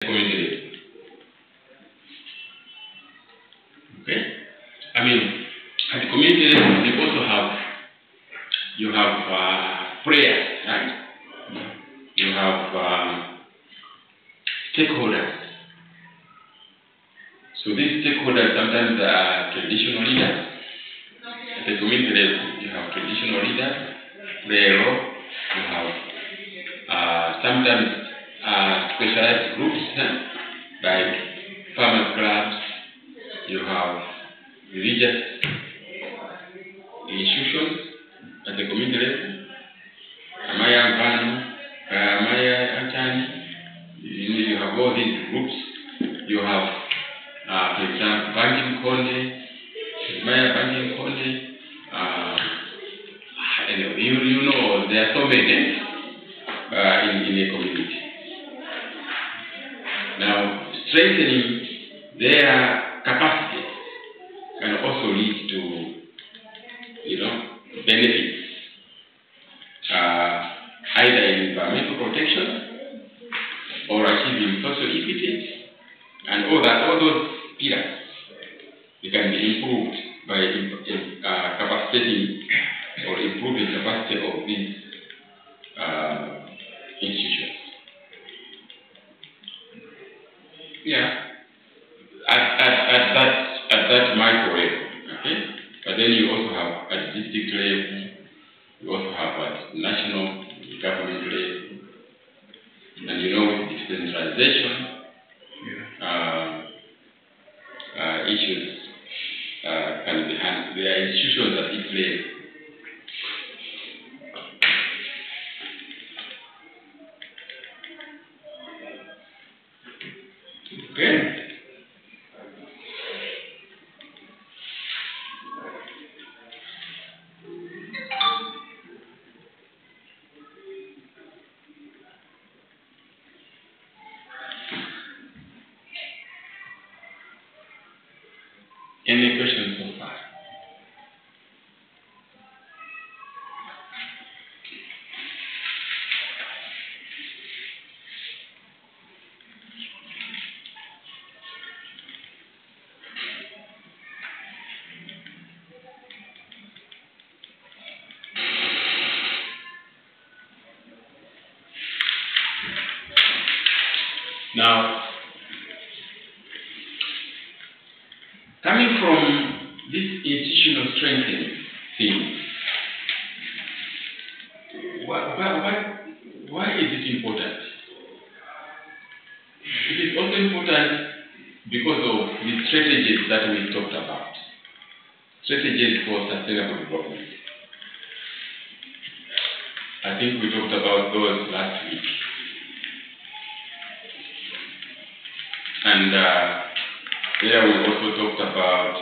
community. Okay? I mean, at the community level, you also have, prayers, right? You have stakeholders. So these stakeholders sometimes are traditional leaders. At the community level, you have traditional leaders, play a role. You have sometimes specialized groups, like farmers clubs. You have religious institutions at the community level. Amaya Ngano, Amaya Antani. You have all these groups. You have, for example, Banking Konde, Maya Banking Konde. You know, there are so many in a community. Now, strengthening their capacity can also lead to, benefits, either in environmental protection or achieving social equity, and all those pillars, they can be improved by capacitating or improving capacity of these institutions. Yeah, at that micro level, okay. But then you also have at district level, you also have at national government level, and with decentralization, issues can be handled. There are institutions at each level. Okay. Any questions so far? Now, coming from this institutional strengthening thing, why is it important? It is also important because of the strategies that we talked about. Strategies for sustainable development. I think we talked about those last week. And there we also talked about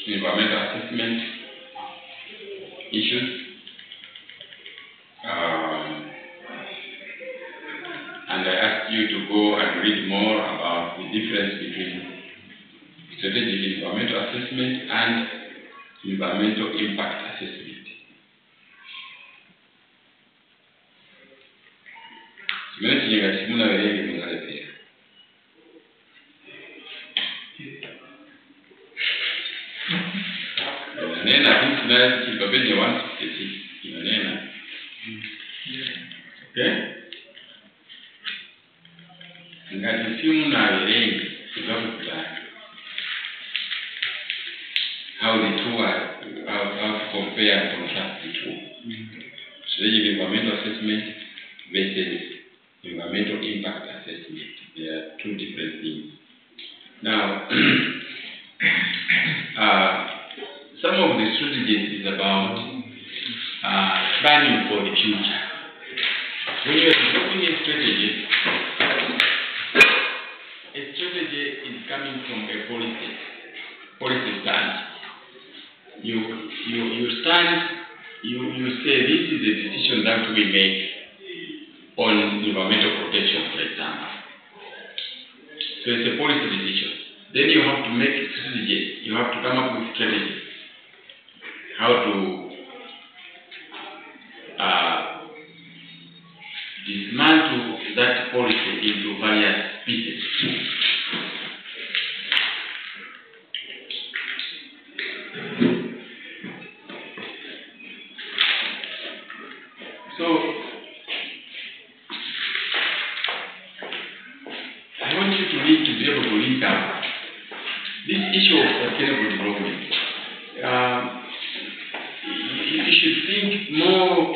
environmental assessment issues. And I asked you to go and read more about the difference between strategic environmental assessment and environmental impact assessment. Okay? How the two are, how to compare and contrast the two. Strategic environmental assessment versus environmental impact assessment. They are two different things. Now, some of the strategies is about planning for the future. When you are developing a strategy is coming from a policy stance. You say this is a decision that we make on environmental protection, for example. So it's a policy decision. Then you have to make a strategy. You have to come up with strategy. How to dismantle that policy into various pieces. So, I want you to be able to link up this issue of sustainable development. You should think more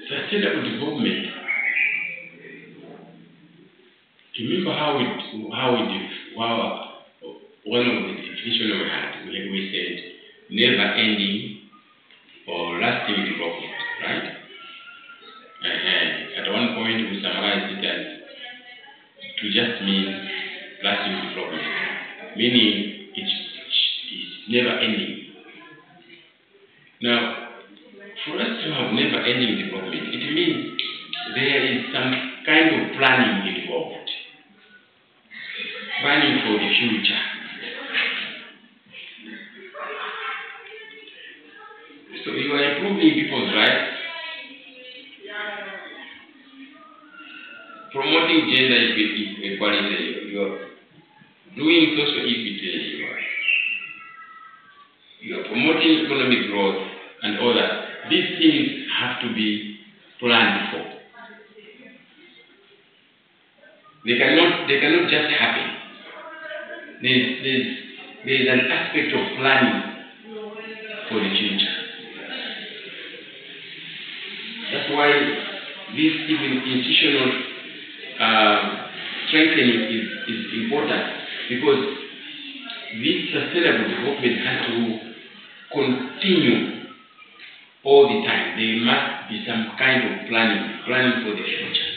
sustainable development. Remember one of the definitions we had, we said never-ending or lasting development, right? At one point we summarized it as to just mean lasting development, meaning it's never-ending. Now, for us to have never-ending development, it means there is some kind of planning involved. Planning for the future. So you are improving people's rights, promoting gender equality, you are doing social equity, you are promoting economic growth and all that. These things have to be planned for. They cannot just happen. There's an aspect of planning for the future. That's why this even institutional strengthening is important, because this sustainable development has to continue all the time. There must be some kind of planning for the future.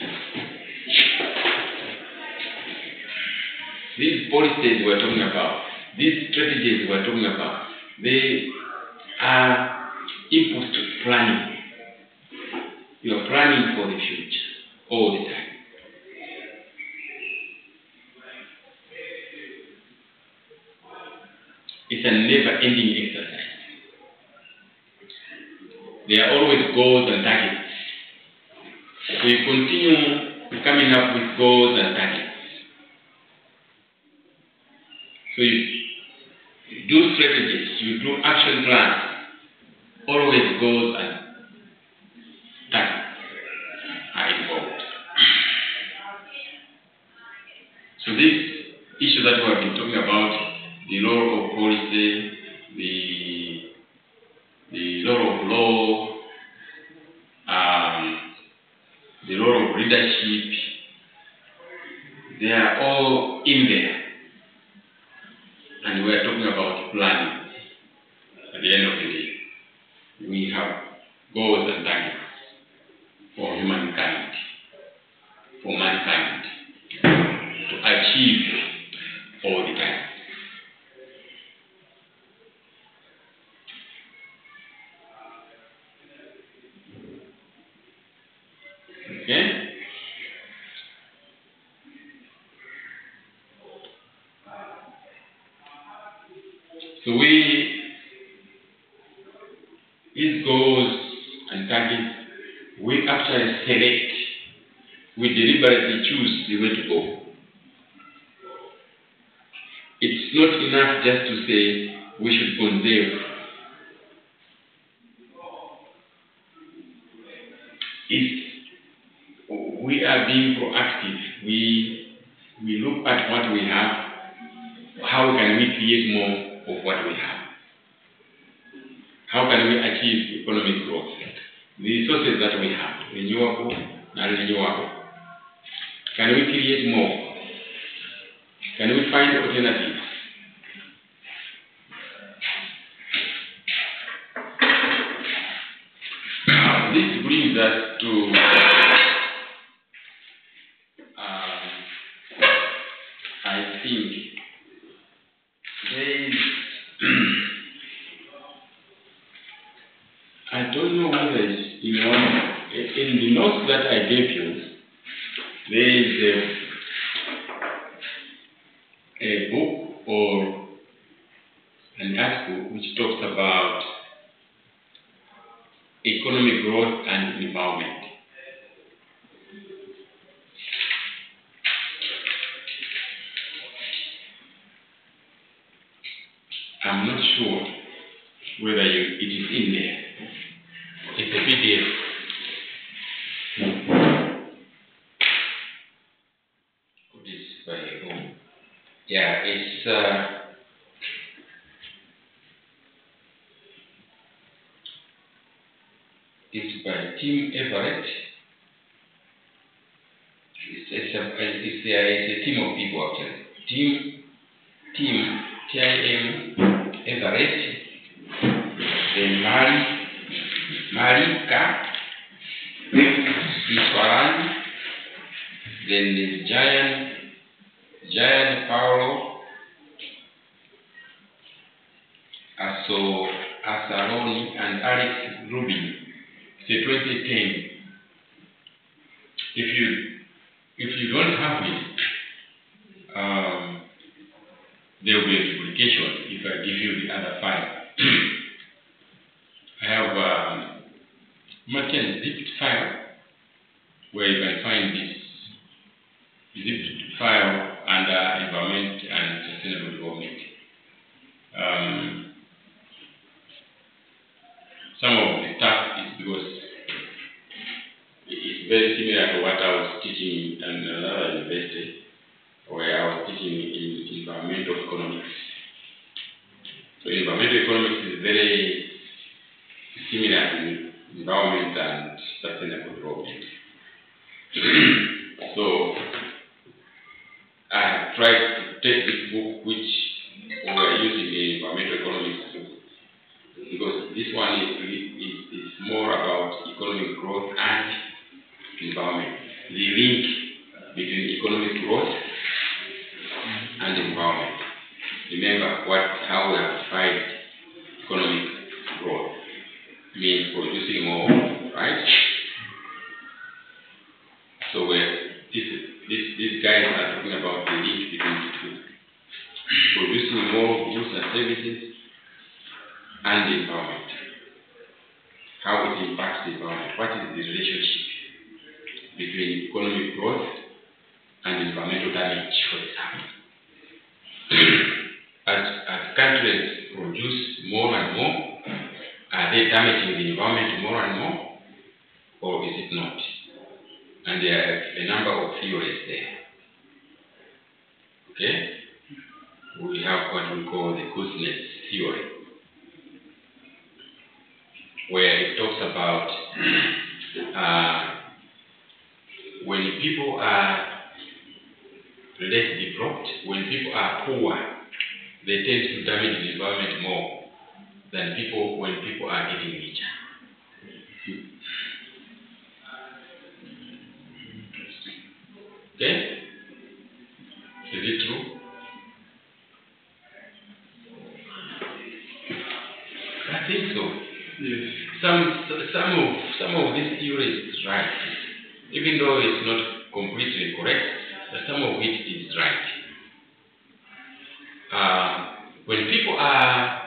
These policies we're talking about, these strategies we're talking about, they are inputs to planning. You are planning for the future all the time. It's a never-ending exercise. There are always goals and targets. We continue coming up with goals and targets. So you do strategies, you do action plans, always goals and targets are involved. So this issue that we have been talking about, the role of policy, the role of law, the role of leadership, they are all in there. And we are talking about planning. At the end of the day, we have goals and targets for humankind, for mankind, to achieve all the time. Okay? So these goals and targets, select. We deliberately choose the way to go. It's not enough just to say we should conserve. If we are being proactive, we look at what we have, how can we create more of what we have? How can we achieve economic growth? The resources that we have, renewable and renewable. Can we create more? Can we find alternatives? This brings us to I think there is I don't know whether it's in the notes that I gave you, there is a book or an article which talks about economic growth and empowerment. I'm not sure whether it is in there. It's a PDF. This by whom? Yeah, it's by Tim Everett. It's a team of people actually. Tim T-I-M Everett, then Marika Iswaran, then there's Giant Paolo Asaroni and Alex Rubin. It's a 2010. If you don't have it, there will be a duplication if I give you the other file. I have a merchant zipped file where you can find this zipped file under environment and sustainable development. Some of the stuff is because it's very similar to what I was teaching in another university where I was teaching in environmental economics. So environmental economics is very similar to environment and sustainable development. So I have tried to take this book which we are using in environmental economics book, because this one is more about economic growth and environment. The link between economic growth and environment. Remember how we have defined economic growth. Means producing more, right? So these guys are talking about the link between the two. Producing more goods and services and the environment. How it impacts the environment. What is the relationship between economic growth and environmental damage, for example? As countries produce more and more, are they damaging the environment more and more, or is it not? And there are a number of theories there. Okay? We have what we call the Kuznets theory, where it talks about when people are less developed, when people are poor, they tend to damage the environment more than when people are getting richer. Okay? Is it true? I think so. Yes. Some of these theories is right, even though it's not completely correct, but some of it is right. When people are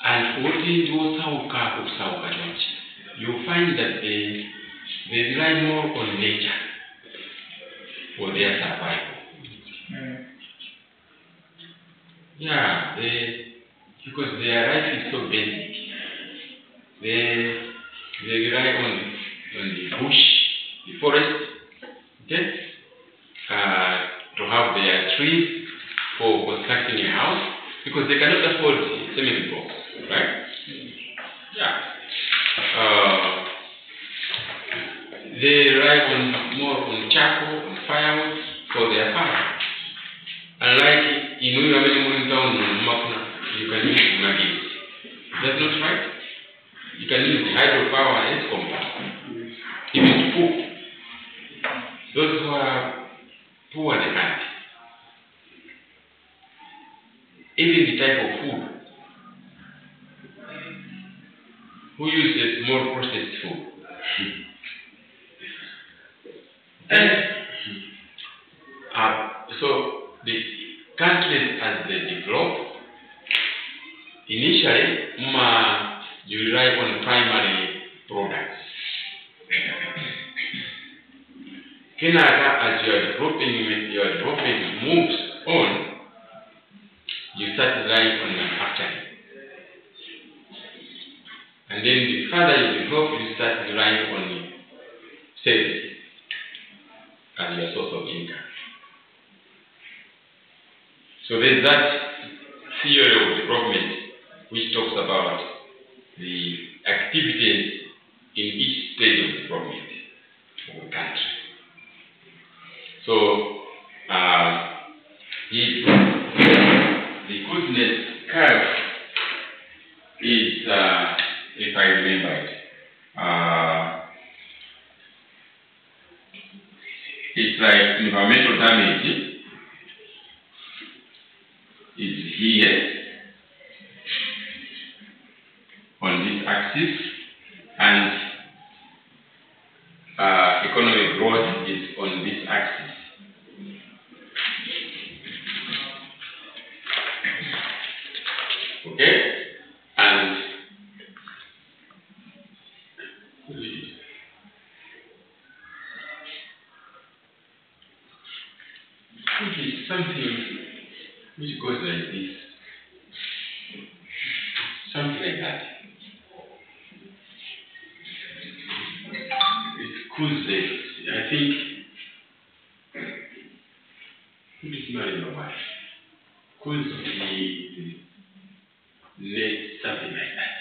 and what is also you find that they rely more on nature for their survival. Yeah, because their life is so basic. They rely on the bush, the forest, okay, to have their trees for constructing a house, because they cannot afford cement blocks, right? Yeah. They rely more on charcoal and firewood for their fire. Unlike in Uyamene town in Mapuna, you can use maggots. That's not right. You can use the hydropower and compost. Even to cook. Those who are poor they can't. Even the type of food. Who uses more processed food? And so the countries as they develop, initially you rely on primary products. Canada, as your development moves on, you start relying on manufacturing. And then the further you develop, you start relying on sales as your source of income. So there's that theory of development which talks about the activities in each stage of development of a country. So the goodness curve is, if I remember it, it's like environmental damage is here on this axis, and economic growth is on this axis. Okay? And it is something which goes like this. Something like that. It's Kuzle. I think it is not in the wife. Kuzle, something like that.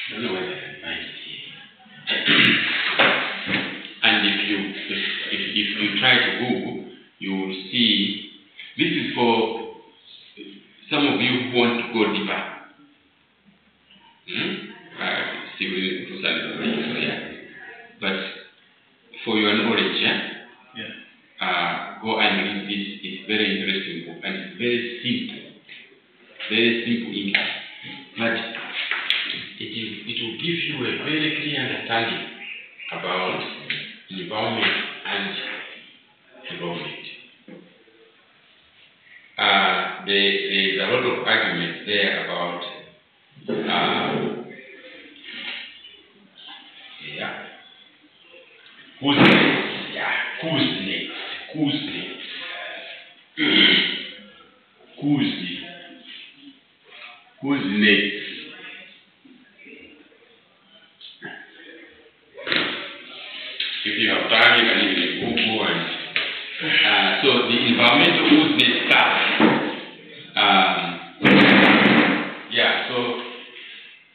I don't know whether I can find it here. And if you try to Google, you will see. This is for some of you who want to go deeper. But for your knowledge, go and read this. It's very interesting book, and it's very simple English. But it will give you a very clear understanding about environment and development. There is a lot of arguments there about who's next? If you have time, you can even Google and so the environmental who's stuff. So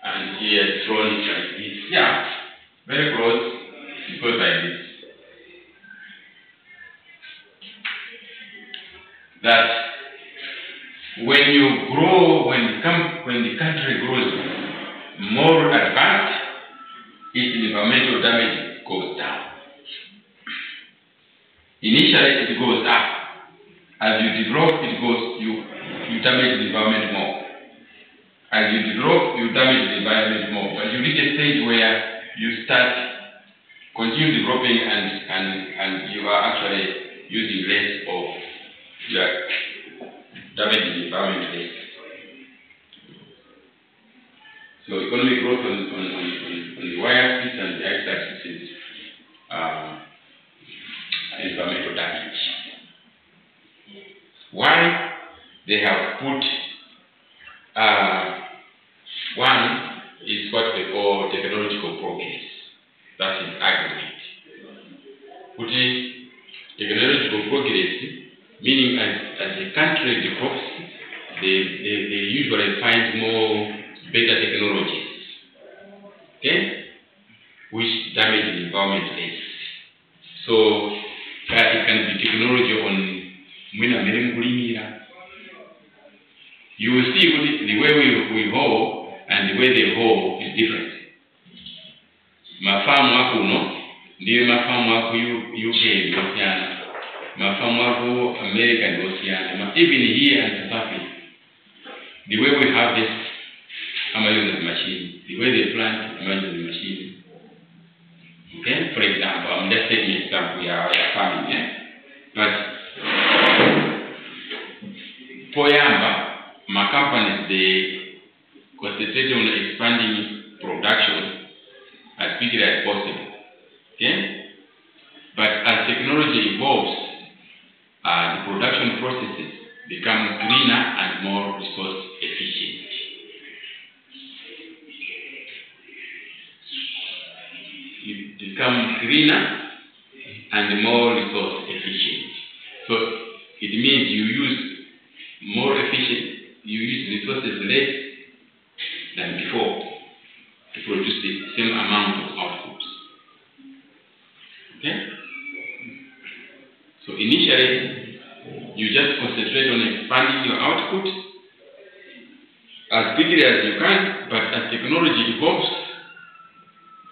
and he has drawn it like this. Yeah, very close. It goes like this. That when you grow, when the country grows more advanced, its environmental damage goes down. Initially, it goes up. As you develop, you damage the environment more. As you develop, you damage the environment more. But you reach a stage where you start continue developing and you are actually using less of damaging the environment less. So economic growth on the y-axis and the x-axis is environmental damage. Why? They have put one is what they call technological progress. That is argument. Putting technological progress, meaning as the country develops, they usually find more better technologies, okay, which damage the environment less. So it can be technology on you will see the way we hoe and the way they hoe is different. Mafamu wako no, ndiyo mafamu wako UK ndio siana. Mafamu wako America ndio siana. Even here in South Africa, the way we harvest, I'm using the machine. The way they plant, I'm using the machine. Okay? For example, I'm just taking an example here, farming, yeah? But for Yamba, my companies, they concentrate on expanding production as quickly as possible. Okay? But as technology evolves, the production processes become cleaner and more resource efficient. It becomes cleaner and more resource efficient. So it means you use more efficient, you use resources less than before to produce the same amount of output. Okay? So initially, you just concentrate on expanding your output as quickly as you can, but as technology evolves,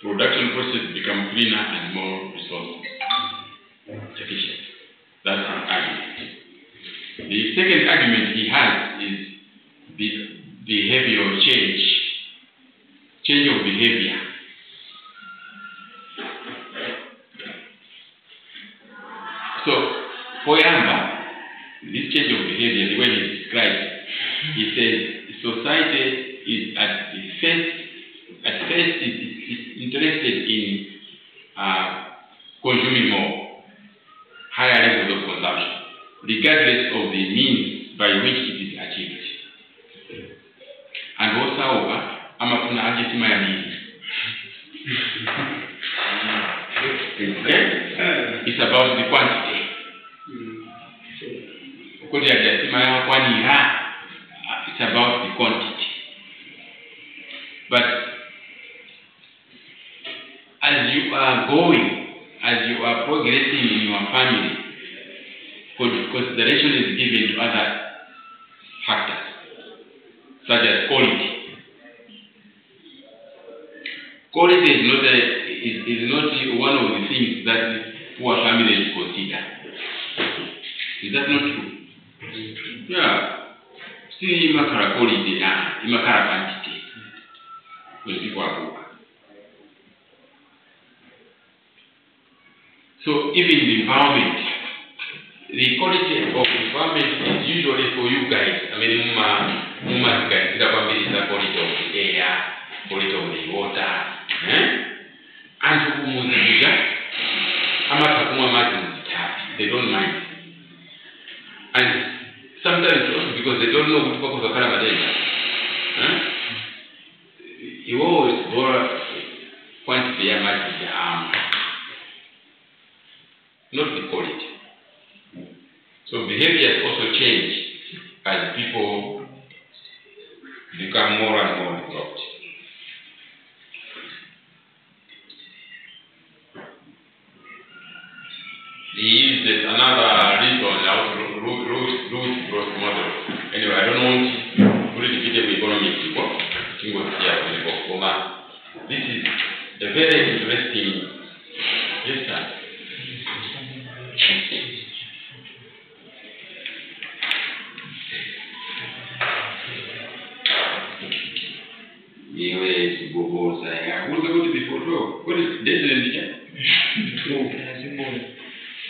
production processes become cleaner and more resource efficient. That's an argument. The second argument he has is the behavioral change of behavior. So, for Yamba, this change of behavior, the way he describes it, he says society is at first is interested in consuming more, higher levels of consumption, regardless of the means by which it is achieved. And also, amatuna ajitima ya nini. It's about the quantity. It's about the quantity. But as you are going, as you are progressing in your family, consideration is given to other factors, such as quality. Quality is not one of the things that poor families consider. Is that not true? Yeah. See, imakara quality, imakara quantity. When people are poor. So even the environment, the quality of environment is usually for you guys. I mean, muma guys, the quality of the air, quality of the water. And they don't mind. And sometimes also because they don't know what purpose of Karamadena. You always borrow quantity of not the quality. So behaviors also change as people become more and more developed. There's another reason, root growth model. Anyway, I don't want to put it in economics. This is a very interesting. Yes, sir. What is this again?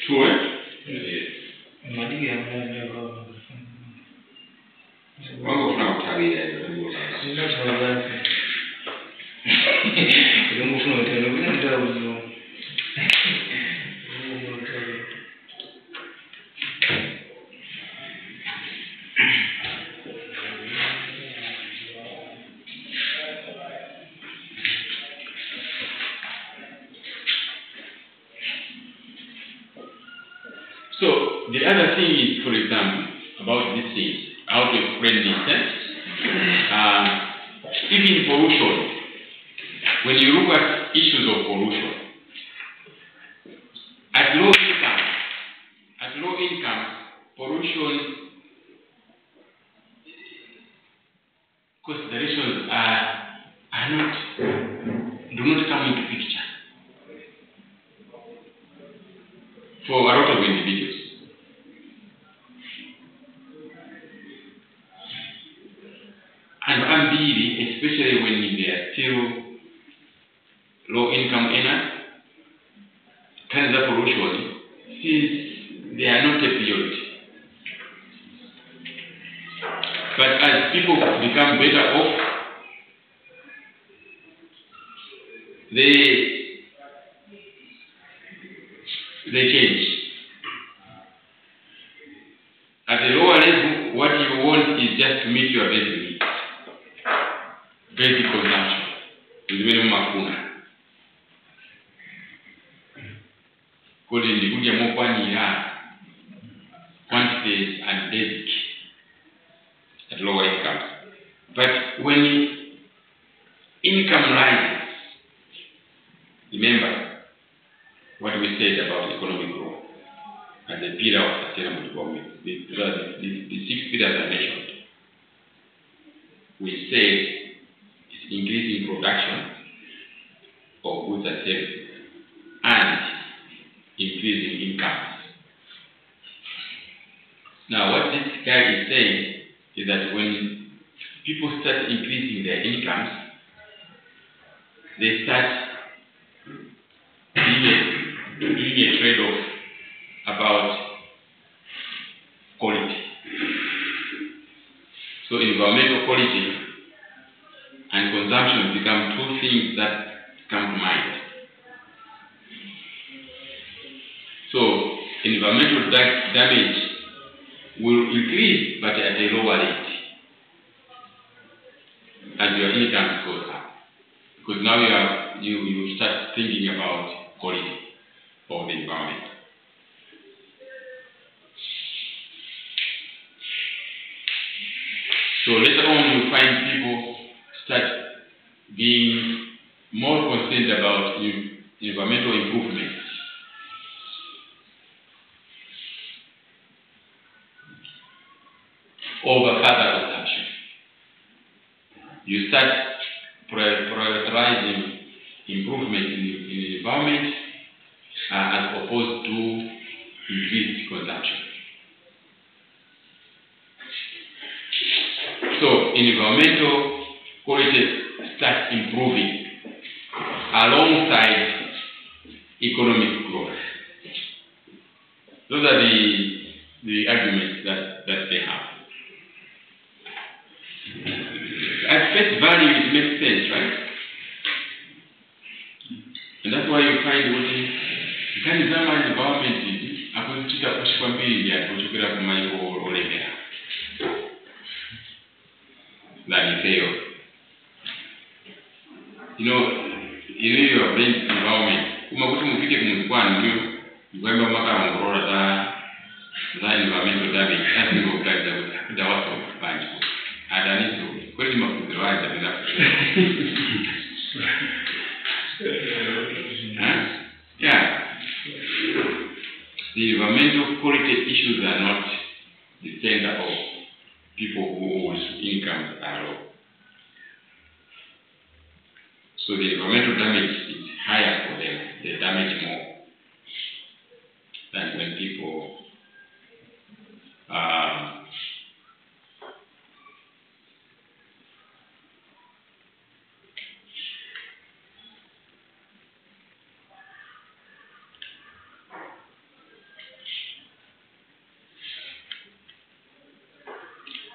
True, eh? So the other thing is, for example, about these things, how to explain this. Even pollution. When you look at issues of pollution, at low income, pollution considerations do not come into picture for a lot of individuals. And especially when they are still low income earners, cancer pollution, since they are not a priority. But as people become better off, they change. At the lower level, what you want is just to meet your basic needs, basic consumption, with minimum hakuna. Kodi ndikuja mokwanira quantities and basic at lower income. But when income rises, remember what we said about economic growth as a pillar of sustainable development. The 6 pillars I mentioned. We said it's increasing production of goods and services and increasing incomes. Now, what this guy is saying is that when people start increasing their incomes, they start doing a trade-off about quality. So environmental quality and consumption become two things that come to mind. So environmental damage will increase, but at a lower rate as your income goes up. Because now you start thinking about quality of the environment. So later on you find people start being more concerned about environmental improvements over further consumption. You start prioritizing improvement in the environment as opposed to increased consumption. So environmental quality starts improving alongside economic growth. Those are the arguments that they have. At face value, it makes sense, right? And that's why you find what you can environment is akuchita kushikwa mbili ya kuchukira kumaiko olemera. Like fail. You know, in your brain environment, kumakuti mufike kumuzikwana ndio ngwemba maka ngorora za environmental damage asi ngokaza kuda waso banji. Adanizo kweli mafunzo waje bila. Yeah. The environmental quality issues are not the center of people whose incomes are low. So the environmental damage is higher for them. They damage more than when people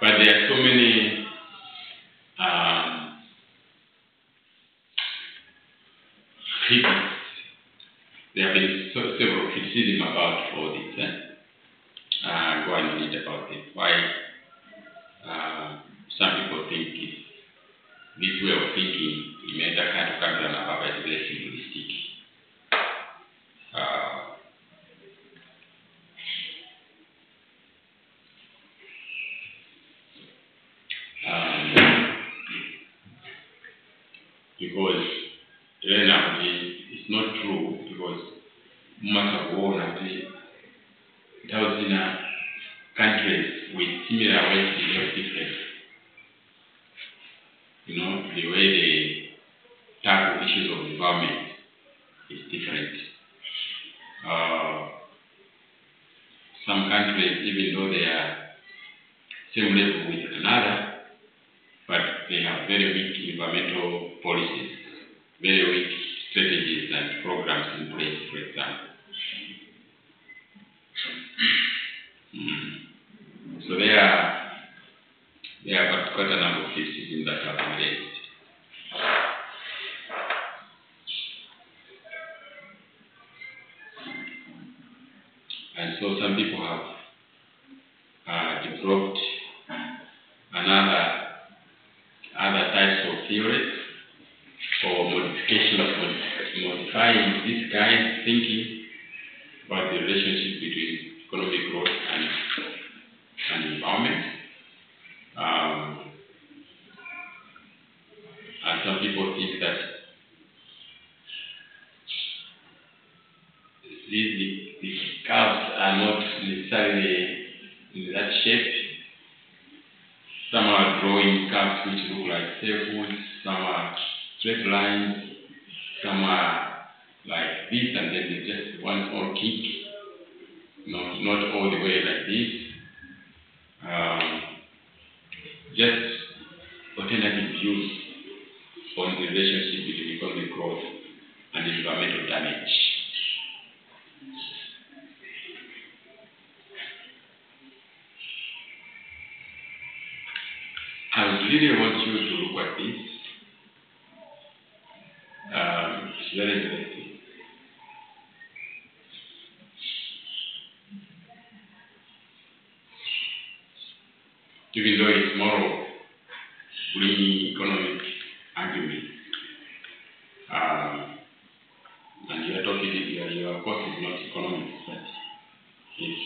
but there are so many critics. There have been several criticism about all this. Go and read about it. Why some people think this way of thinking imeenda kind of na is very simplistic. Mumakagona thousands countries with similar ways behave different. You know, the way they tackle issues of environment is different. Some countries, even though they are same level with another, but they have very weak environmental policies, very weak strategies and programs in place, for example. So there are quite a number of criticisms that have been raised. And so some people have developed other types of theories or modifications, modifying this guy's thinking about the relationship between economic growth and environment. And some people think that the curves are not necessarily in that shape. Some are drawing curves which look like circles, some are straight lines, some are like this, and then they just one small kick, not all the way like this. Just alternative views on the relationship between economic growth and environmental damage. I really want you to look at this. It's very interesting. Even though it's more of green economic argument, and you are talking, your course is not economics, but it's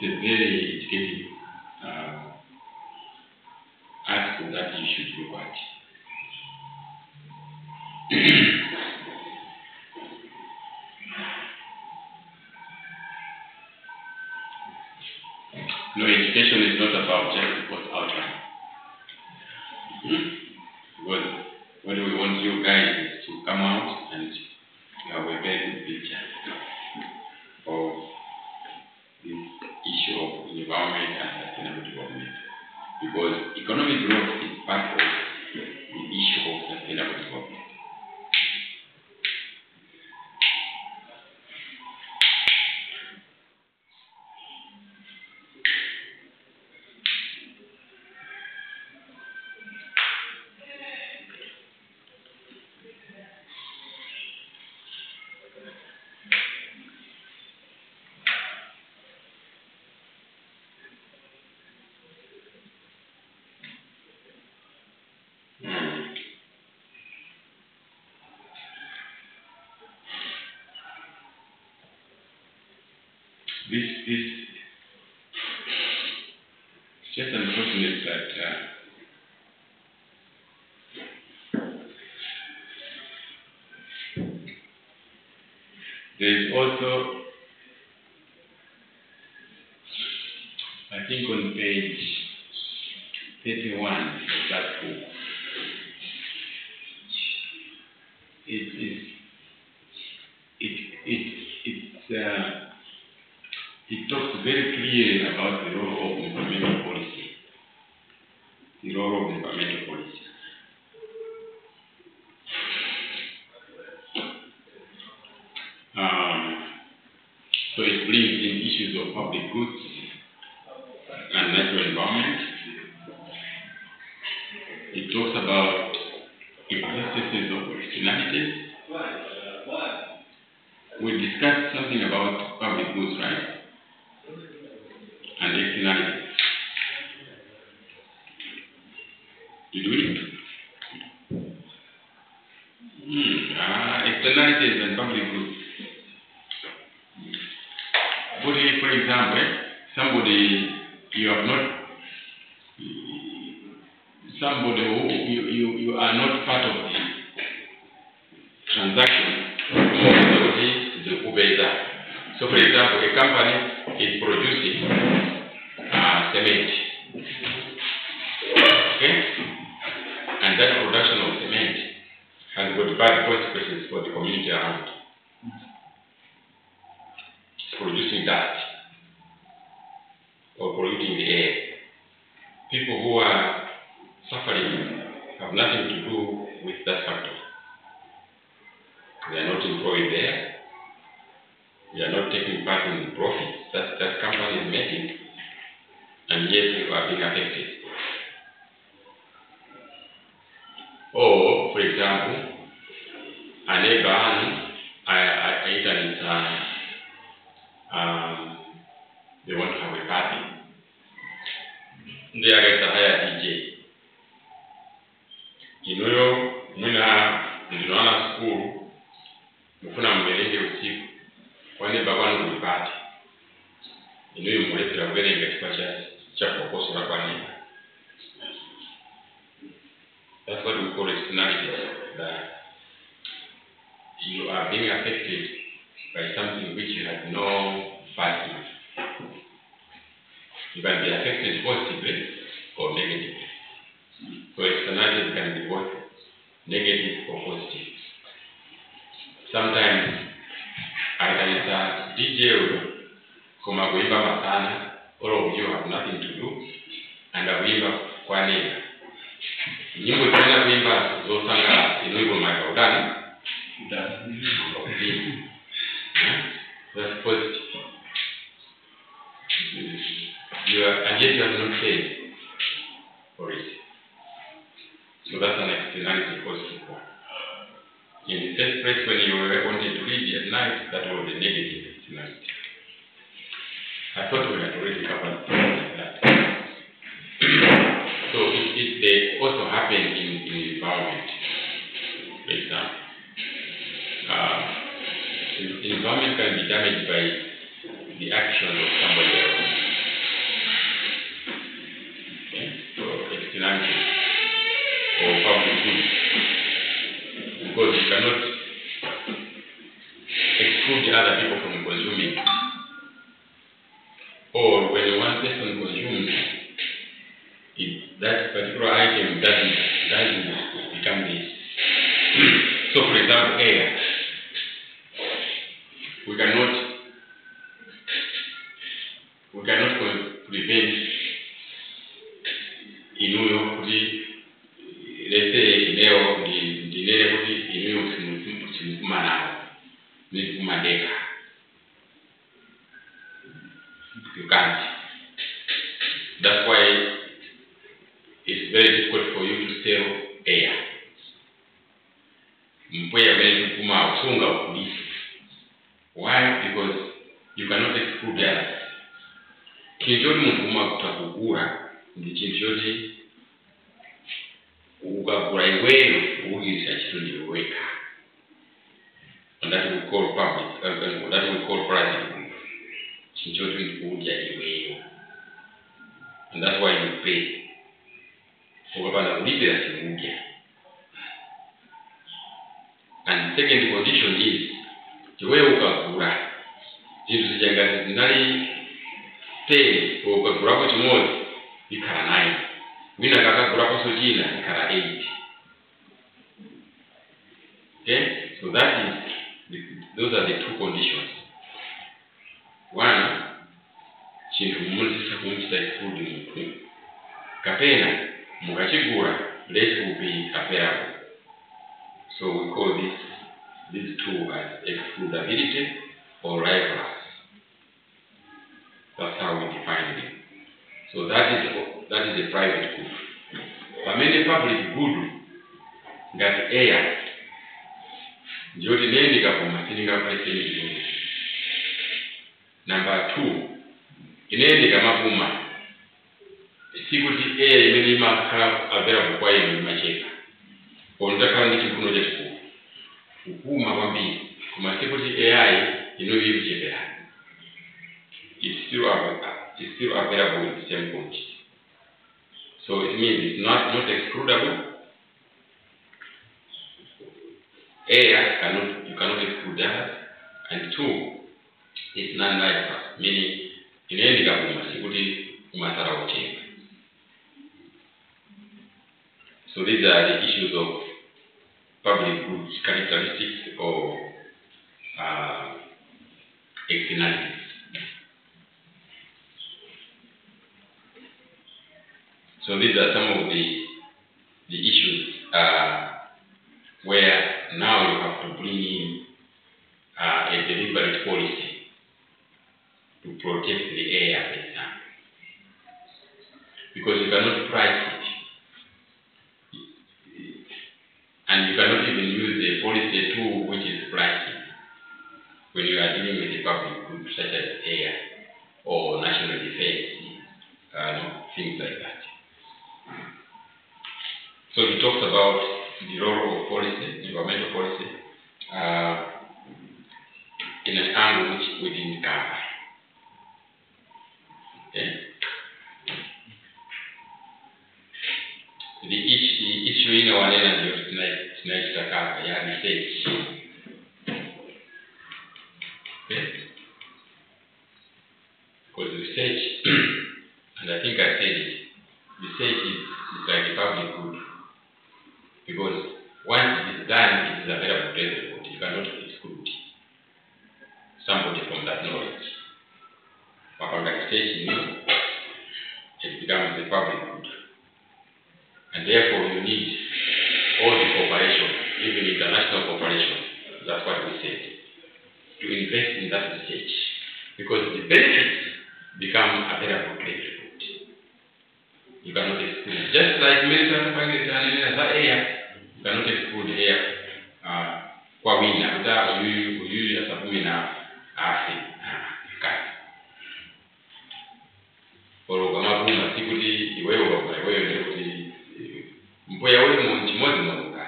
a very educative article that you should look at. No, education is not about just what outline. What we want you guys is to come out and you have a very good picture of this issue of environment and sustainable development. Because economic growth is part of the issue of sustainable development. This it's just unfortunate that there is also, I think on page 31 of that book, it talks very clearly about the role of environmental policy. The role of environmental policy. So it brings in issues of public goods and natural environment. It talks about instances of externalities. We discussed something about public goods, right? And externalities. Did we? Externalities and public goods. But if, for example, somebody who you are not part of the transaction, or So for example, a company is producing cement. Okay? And that production of cement has got bad consequences for the community around. It's producing dust or polluting the air. People who are suffering have nothing to do with that factor. They are not employed there. They are not taking part in the profits that company is making, and yet people are being affected. Or, for example, a neighbor, they want to have a party. They are going to hire a DJ. You know, muna school, mufuna mmelenge usiku. Wani babanu kulipati. Inu mwelekea mbele katika cha kokoso la kwa nini. That's what we call externality. That you are being affected by something which you had no part in. You can be affected positively or negatively. So externalities can be both negative or positive. Sometimes DJ kuma kuimba masana, all of you have nothing to do, and kuimba kwa nini. Nyimbo tena kuimba zosanga inuibo makaudani. That's positive. And yet you have not paid for it. So that's an externality positive one. In the first place, when you wanted to read at night, that was the negative externality. I thought we had already covered that. So they also happen in the environment. For example, the environment can be damaged by the action of somebody else. Okay? So externality or public good. Because you cannot exclude other people from consuming. Or when one person consumes, that particular item doesn't become this. So for example, air. We cannot prevent inuyo kuti let's say leo ndinele kuti inuyo simufuma nawo nifuma deka. You can't. That's why it's very difficult for you to sell air. Mpweya vene kupuma usunga ukulisi. Why? Because you cannot exclude others. Kinjoti mukuma kutakugura ndi chinjoti ukagura iweyo ugisha chitundi weka. And that we call public, that we call private. Chinjoti uja iweyo. And that's why you pay. Ukapanda kulipira simuja. And the second condition is iweyo ukagura zintu zijangati zinali 10 ukagura kwa chimozi ikara 9. Wina kakagura kwa sojina ikara 8. Okay? So those are the two conditions. One, chintu mumulisa kumchita exclude muntu. Kapena, mukachigura, less will be available. So we call these two as excludability or rivalry. That's how we define it. So that is a private good. But many public good that air. Jodi neni kapumatinga preseni. Number 2, ineni kamapuma. Sikuti air imenima kala available kwa yenu macheka. Ondaka ndi chifuno cha chiku. Ukuma kwambiri. Kuma sikuti AI inoyi kuchepera. It's still available in the same quantity. So it means it's not excludable. Air you cannot exclude others. And 2, It's non-bypass, meaning in any government, security matter of change. So these are the issues of public goods characteristics or externalities. So these are some of the issues where now you have to bring in a deliberate policy to protect the air, for example, because you cannot price it, and you cannot even use a policy tool which is pricing when you are dealing with a public good such as air or national defense, things like that. So he talks about the role of policy, environmental policy, in an angle which we didn't cover. Okay. The issue in our energy tonight cover, research. Okay. Because research, and I think I said it, research is like a public good. Because once it is done, it is available to everybody. You cannot exclude somebody from that knowledge. But under research, it becomes a public good. And therefore, you need all the cooperation, even international cooperation. That's what we said. To invest in that research. Because the benefits become available to everybody. You cannot exclude. Just like military air. You cannot exclude air kwa wina kuta uyu ya sabuni na afi kasi oro kama kuna sikuti iwewe kwa iwewe ndio kuti mpoya wewe mmoja mmoja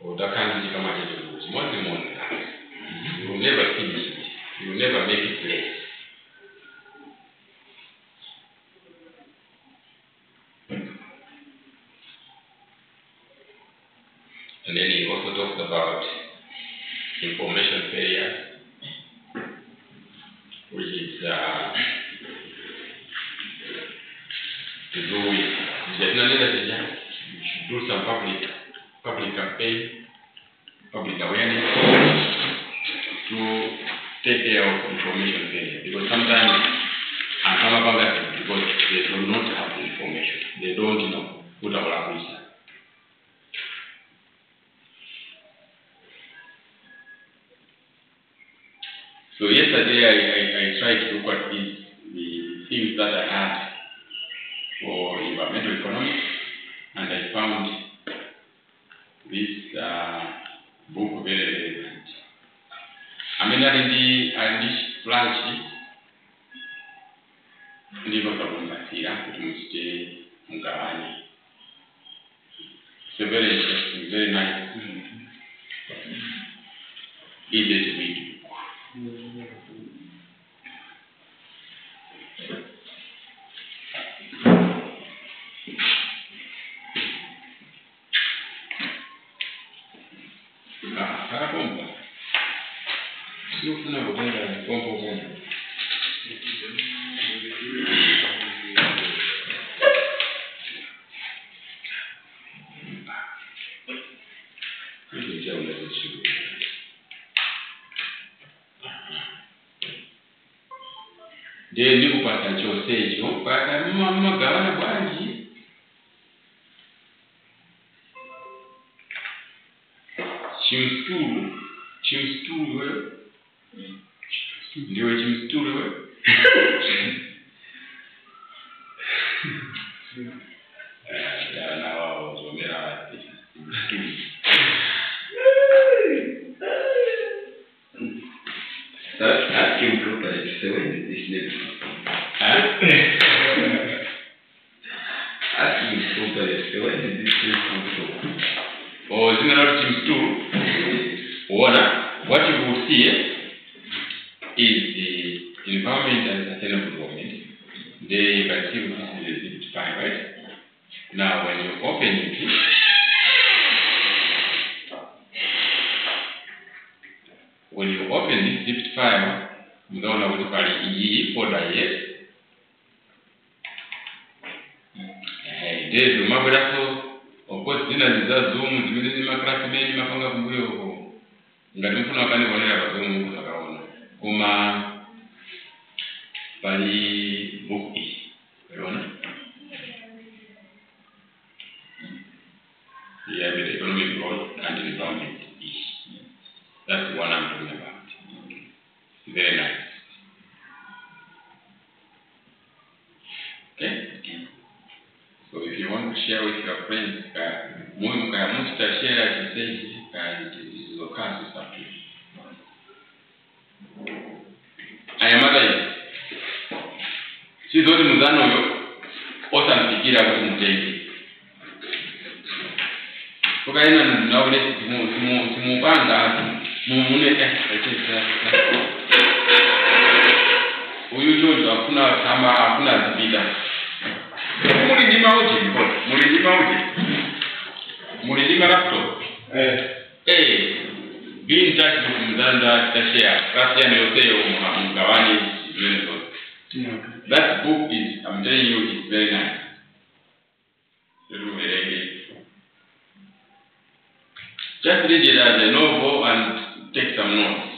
utakandi kama hicho mmoja mmoja you will never finish it, you will never make it less. And then he also talks about information failure, which is to do with you should do some public campaign, public awareness to take care of information failure. Because sometimes because they do not have the information, they don't know what our research. So yesterday I tried to look at the things that I had for environmental economics, and I found this book very relevant. I mean that in the branch, it's a very interesting, very nice, easy to read. Then you pass at your stage, but I'm not going to Chimstool, what you will see is the environment and sustainable development. They can see this is exhibit 5, right? Now when you open it, when you open this zipped file, mzaona kuti pali iyi folder yes. There's the mabelaso, of course, zina ziza zoom, zimene zima classmate mapanga kumbuyo ko. Ngati mfuna wakani bonera kwa zoom kusakaona. Kuma pali book is. Unaona? Yeah, with the economic growth and empowerment is. That's the one I'm talking about. Very nice. Okay? So if you want to share with your friends, muhimu kaya mtu share message and zisizokaa zisafiri. Ayamata si zote muzano yo osa mfikira kuti mtengi. Kuka ina na ule simupanga mumune uyu jonjo hakuna zibida. Mulilima laptop. Be in touch with Mzanda Tashia. Rafian Yoseo Mugawani Universal. That book is, I'm telling you, it's very nice. Just read it as a novel and take some notes.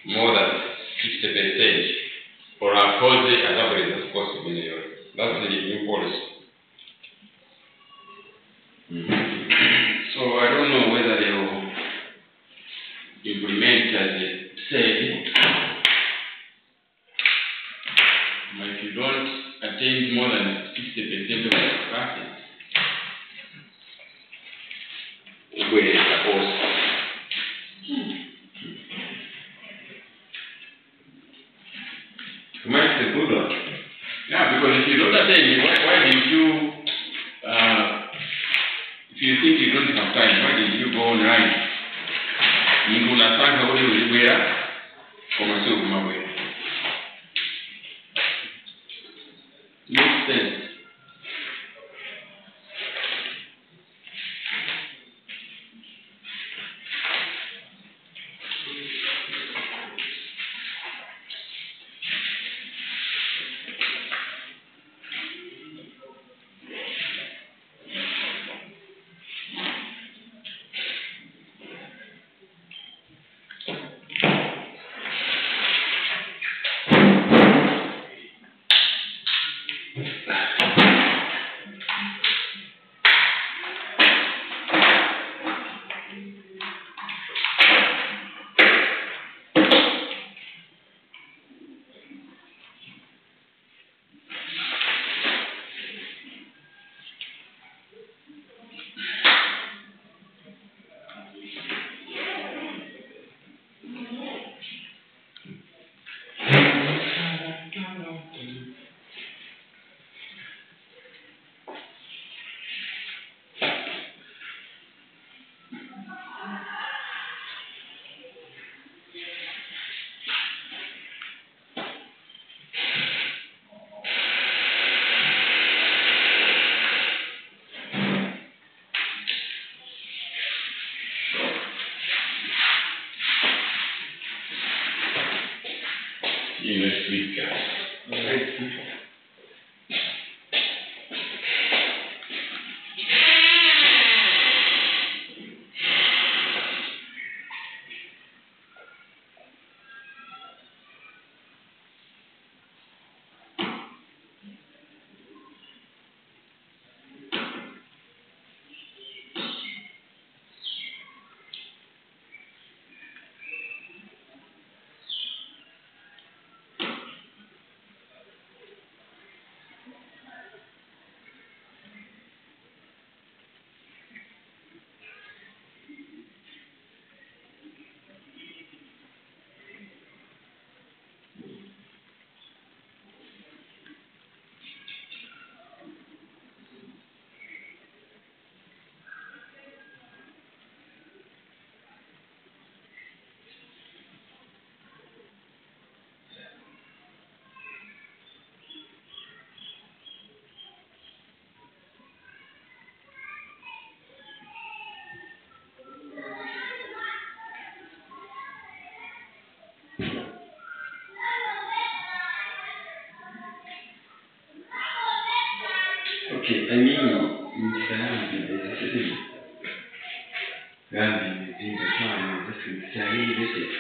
More than 60% for our policy as average as possible in Europe. That's the new policy. So I don't know whether they will implement as they said. If you don't attain more than 60% of the classes, where it's supposed. That's a good one. Yeah, because if you don't attain, why did you, if you think you don't have time, why did you go online? You will attack the way where for myself, my way. Makes sense. you know, sweet guy. Okay, I mean, in Saudi, there's a city. Gambia, in the town, this is Saudi, this is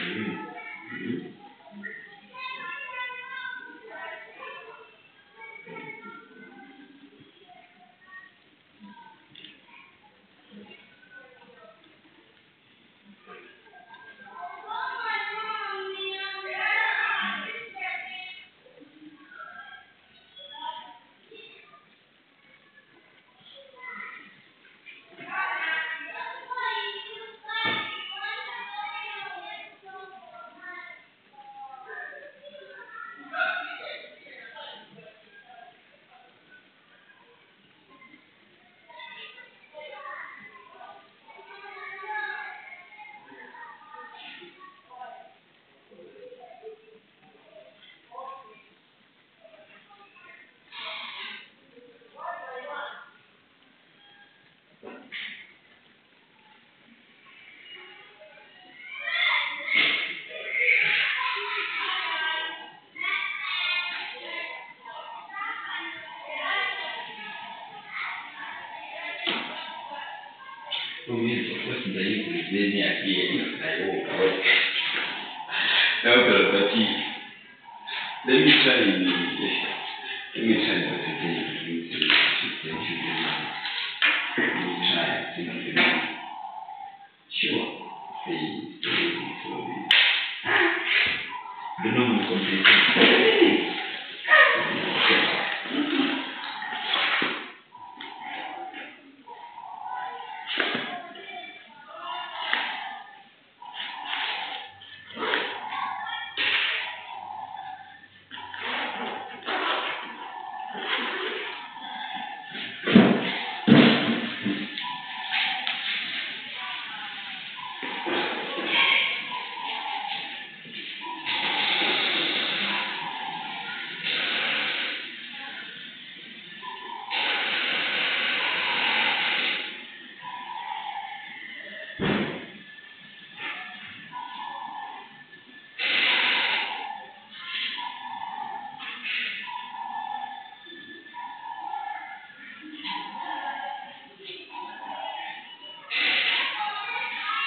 what's the English? They need to be I walk away. But let me try what today. Let me try. Sure. The normal computer.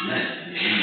Nice.